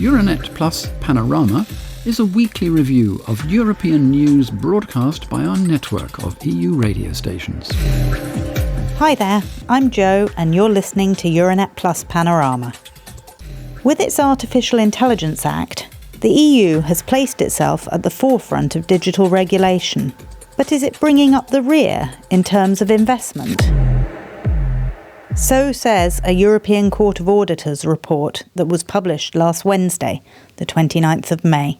Euranet Plus Panorama is a weekly review of European news broadcast by our network of EU radio stations. Hi there, I'm Jo and you're listening to Euranet Plus Panorama. With its Artificial Intelligence Act, the EU has placed itself at the forefront of digital regulation. But is it bringing up the rear in terms of investment? So says a European Court of Auditors report that was published last Wednesday, the 29th of May.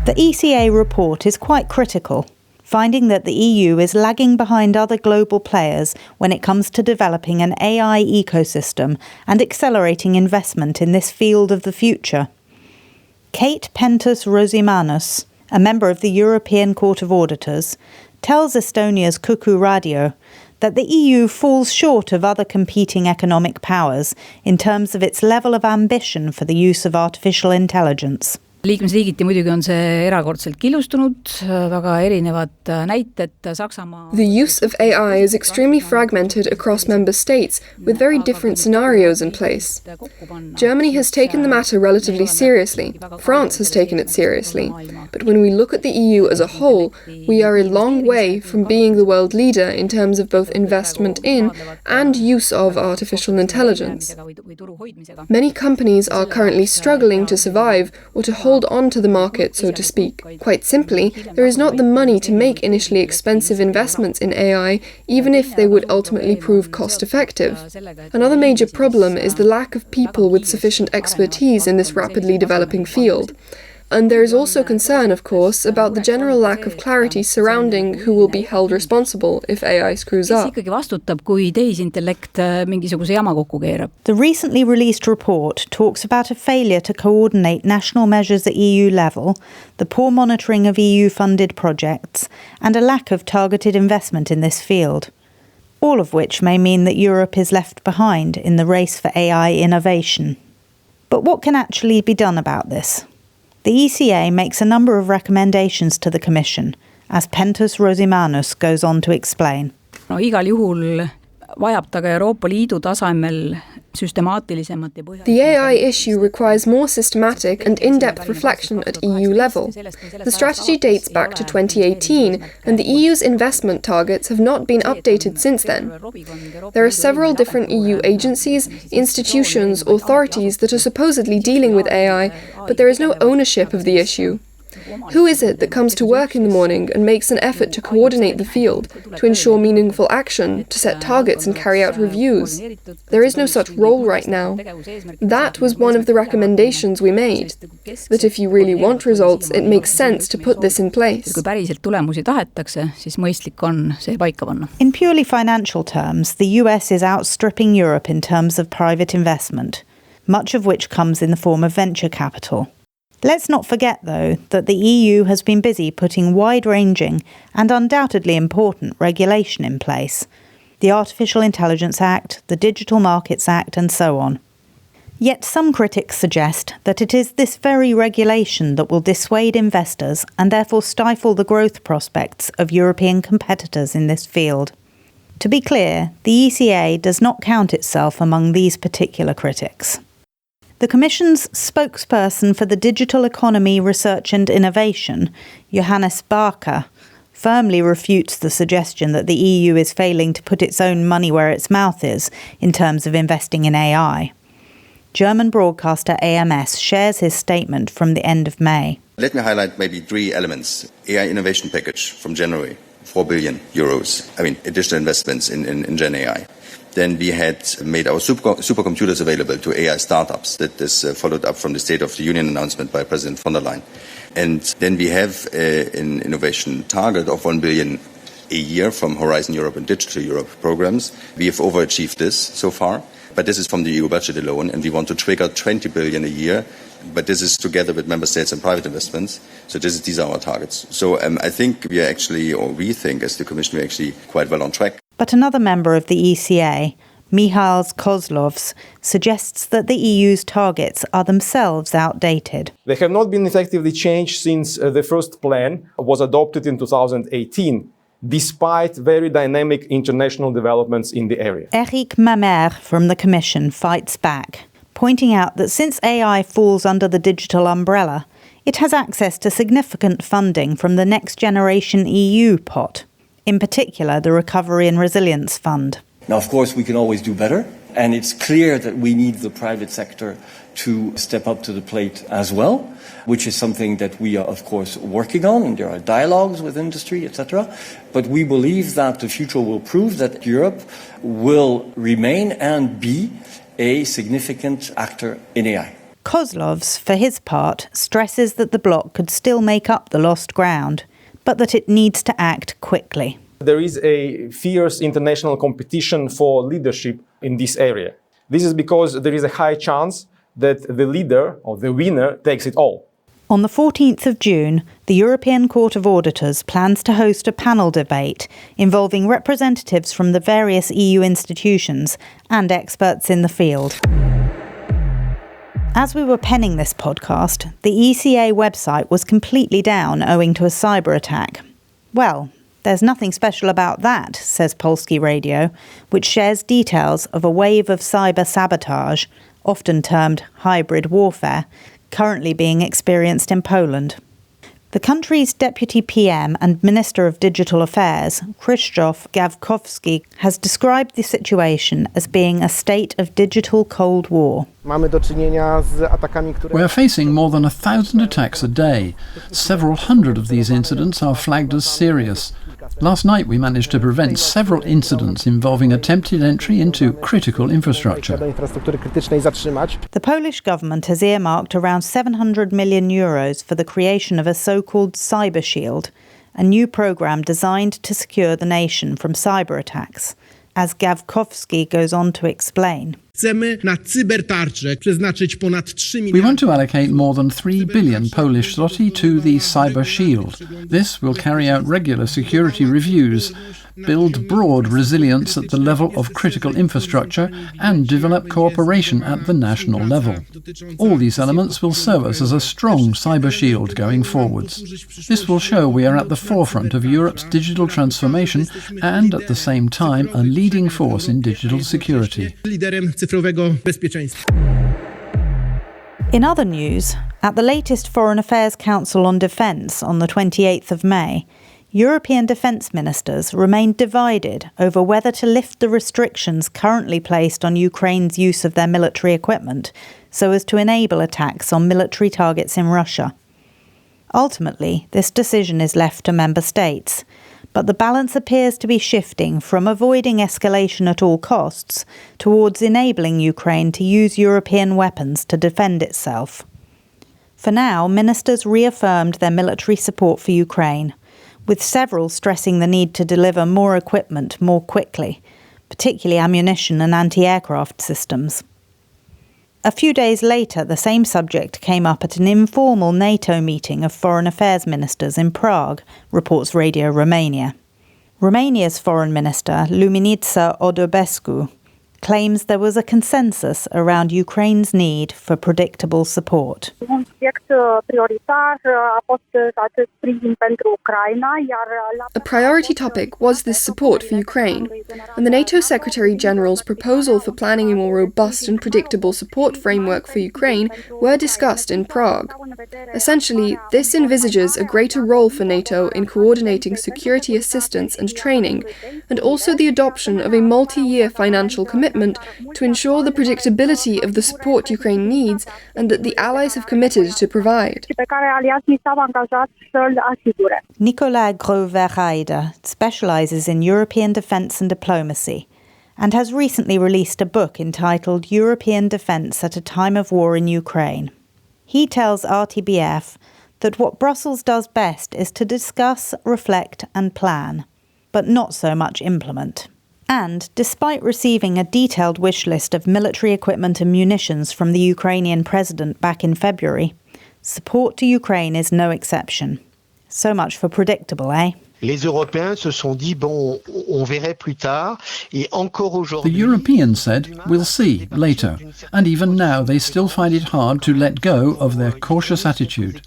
The ECA report is quite critical, finding that the EU is lagging behind other global players when it comes to developing an AI ecosystem and accelerating investment in this field of the future. Kate Pentus-Rosimannus, a member of the European Court of Auditors, tells Estonia's Kuku Radio that the EU falls short of other competing economic powers in terms of its level of ambition for the use of artificial intelligence. Liikmesriigiti muidugi on see erakordselt killustunud, väga erinevad näited Saksamaa. The use of AI is extremely fragmented across member states with very different scenarios in place. Germany has taken the matter relatively seriously. France has taken it seriously. But when we look at the EU as a whole, we are a long way from being the world leader in terms of both investment in and use of artificial intelligence. Many companies are currently struggling to survive or to hold on to the market, so to speak. Quite simply, there is not the money to make initially expensive investments in AI, even if they would ultimately prove cost-effective. Another major problem is the lack of people with sufficient expertise in this rapidly developing field. And there is also concern, of course, about the general lack of clarity surrounding who will be held responsible if AI screws up. Kes ikkagi vastutab, kui tehisintellekt mingisuguse jama kokku keerab? The recently released report talks about a failure to coordinate national measures at EU level, the poor monitoring of EU-funded projects, and a lack of targeted investment in this field. All of which may mean that Europe is left behind in the race for AI innovation. But what can actually be done about this? The ECA makes a number of recommendations to the Commission, as Pentus-Rosimannus goes on to explain. Igal juhul vajab ta ka Euroopa Liidu tasemel süstemaatilisemat ja põhjalisemat. The AI issue requires more systematic and in-depth reflection at EU level. The strategy dates back to 2018, and the EU's investment targets have not been updated since then. There are several different EU agencies, institutions, authorities that are supposedly dealing with AI, but there is no ownership of the issue. Who is it that comes to work in the morning and makes an effort to coordinate the field, to ensure meaningful action, to set targets and carry out reviews? There is no such role right now. That was one of the recommendations we made, that if you really want results, it makes sense to put this in place. Kui päriselt tulemusi tahetakse, siis mõistlik on see paika panna. In purely financial terms, the US is outstripping Europe in terms of private investment, much of which comes in the form of venture capital. Let's not forget, though, that the EU has been busy putting wide-ranging and undoubtedly important regulation in place. The Artificial Intelligence Act, the Digital Markets Act, and so on. Yet some critics suggest that it is this very regulation that will dissuade investors and therefore stifle the growth prospects of European competitors in this field. To be clear, the ECA does not count itself among these particular critics. The Commission's spokesperson for the Digital Economy, Research and Innovation, Johannes Barker, firmly refutes the suggestion that the EU is failing to put its own money where its mouth is in terms of investing in AI. German broadcaster AMS shares his statement from the end of May. Let me highlight maybe 3 elements. AI innovation package from January, 4 billion euros. Additional investments in Gen AI. Then we had made our supercomputers available to AI startups. That is followed up from the State of the Union announcement by President von der Leyen. And then we have an innovation target of 1 billion a year from Horizon Europe and Digital Europe programs. We have overachieved this so far, but this is from the EU budget alone, and we want to trigger 20 billion a year. But this is together with member states and private investments. So these are our targets. So I think we are actually, or we think as the Commission, we're actually quite well on track. But another member of the ECA, Michals Kozlovs, suggests that the EU's targets are themselves outdated. They have not been effectively changed since the first plan was adopted in 2018, despite very dynamic international developments in the area. Eric Mamère from the Commission fights back, pointing out that since AI falls under the digital umbrella, it has access to significant funding from the Next Generation EU pot, in particular the Recovery and Resilience Fund. Now, of course, we can always do better, and it's clear that we need the private sector to step up to the plate as well, which is something that we are, of course, working on, and there are dialogues with industry, etc. But we believe that the future will prove that Europe will remain and be a significant actor in AI. Kozlovs, for his part, stresses that the bloc could still make up the lost ground, but that it needs to act quickly. There is a fierce international competition for leadership in this area. This is because there is a high chance that the leader or the winner takes it all. On the 14th of June, the European Court of Auditors plans to host a panel debate involving representatives from the various EU institutions and experts in the field. As we were penning this podcast, the ECA website was completely down owing to a cyber attack. Well, there's nothing special about that, says Polski Radio, which shares details of a wave of cyber sabotage, often termed hybrid warfare, currently being experienced in Poland. The country's Deputy PM and Minister of Digital Affairs, Krzysztof Gawkowski, has described the situation as being a state of digital Cold War. We are facing more than 1,000 attacks a day. Several hundred of these incidents are flagged as serious. Last night we managed to prevent several incidents involving attempted entry into critical infrastructure. The Polish government has earmarked around €700 million for the creation of a so-called cyber shield, a new programme designed to secure the nation from cyber attacks, as Gawkowski goes on to explain. We want to allocate more than 3 billion Polish zloty to the Cyber Shield. This will carry out regular security reviews, build broad resilience at the level of critical infrastructure, and develop cooperation at the national level. All these elements will serve us as a strong cyber shield going forwards. This will show we are at the forefront of Europe's digital transformation and, at the same time, a leading force in digital security. In other news, at the latest Foreign Affairs Council on Defence on the 28th of May, European defence ministers remained divided over whether to lift the restrictions currently placed on Ukraine's use of their military equipment so as to enable attacks on military targets in Russia. Ultimately, this decision is left to member states, but the balance appears to be shifting from avoiding escalation at all costs towards enabling Ukraine to use European weapons to defend itself. For now, ministers reaffirmed their military support for Ukraine, with several stressing the need to deliver more equipment more quickly, particularly ammunition and anti-aircraft systems. A few days later, the same subject came up at an informal NATO meeting of foreign affairs ministers in Prague, reports Radio Romania. Romania's foreign minister, Luminița Odobescu, claims there was a consensus around Ukraine's need for predictable support. A priority topic was this support for Ukraine, and the NATO Secretary-General's proposal for planning a more robust and predictable support framework for Ukraine were discussed in Prague. Essentially, this envisages a greater role for NATO in coordinating security assistance and training, and also the adoption of a multi-year financial commitment to ensure the predictability of the support Ukraine needs and that the allies have committed to provide. Nicolae Gros-Verheide specialises in European defence and diplomacy and has recently released a book entitled European Defence at a Time of War in Ukraine. He tells RTBF that what Brussels does best is to discuss, reflect and plan, but not so much implement. And, despite receiving a detailed wish list of military equipment and munitions from the Ukrainian president back in February, support to Ukraine is no exception. So much for predictable, eh? Les Européens se sont dit, bon, on verrait plus tard, et encore aujourd'hui... The Europeans said, we'll see, later. And even now they still find it hard to let go of their cautious attitude.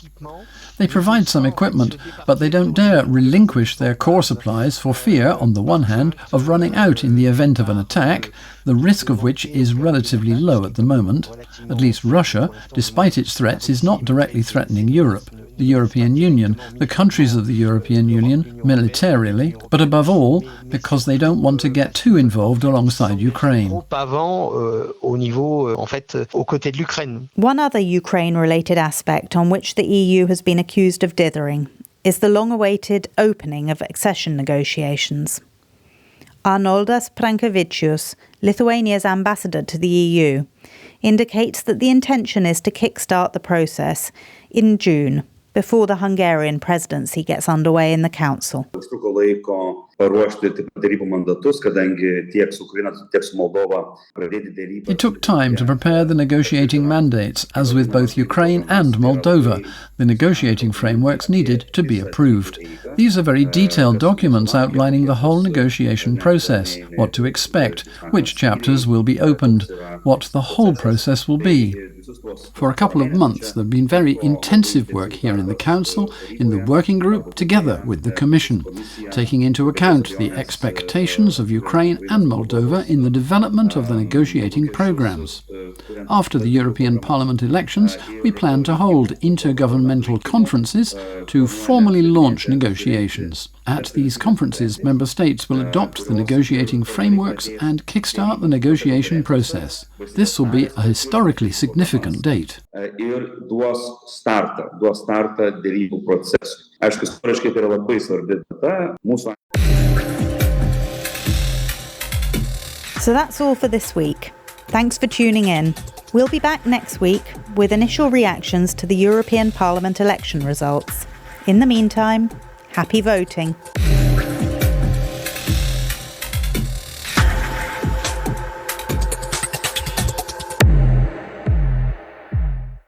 They provide some equipment, but they don't dare relinquish their core supplies for fear, on the one hand, of running out in the event of an attack, the risk of which is relatively low at the moment. At least Russia, despite its threats, is not directly threatening Europe, the European Union, the countries of the European Union, militarily, but above all, because they don't want to get too involved alongside Ukraine. One other Ukraine-related aspect on which the EU has been accused of dithering is the long-awaited opening of accession negotiations. Arnoldas Prankevicius, Lithuania's ambassador to the EU, indicates that the intention is to kickstart the process in June, before the Hungarian presidency gets underway in the Council. It took time to prepare the negotiating mandates, as with both Ukraine and Moldova. The negotiating frameworks needed to be approved. These are very detailed documents outlining the whole negotiation process, what to expect, which chapters will be opened, what the whole process will be. For a couple of months there have been very intensive work here in the Council, in the working group, together with the Commission, taking into account the expectations of Ukraine and Moldova in the development of the negotiating programmes. After the European Parliament elections, we plan to hold intergovernmental conferences to formally launch negotiations. At these conferences, Member States will adopt the negotiating frameworks and kickstart the negotiation process. This will be a historically significant date. So that's all for this week. Thanks for tuning in. We'll be back next week with initial reactions to the European Parliament election results. In the meantime, happy voting.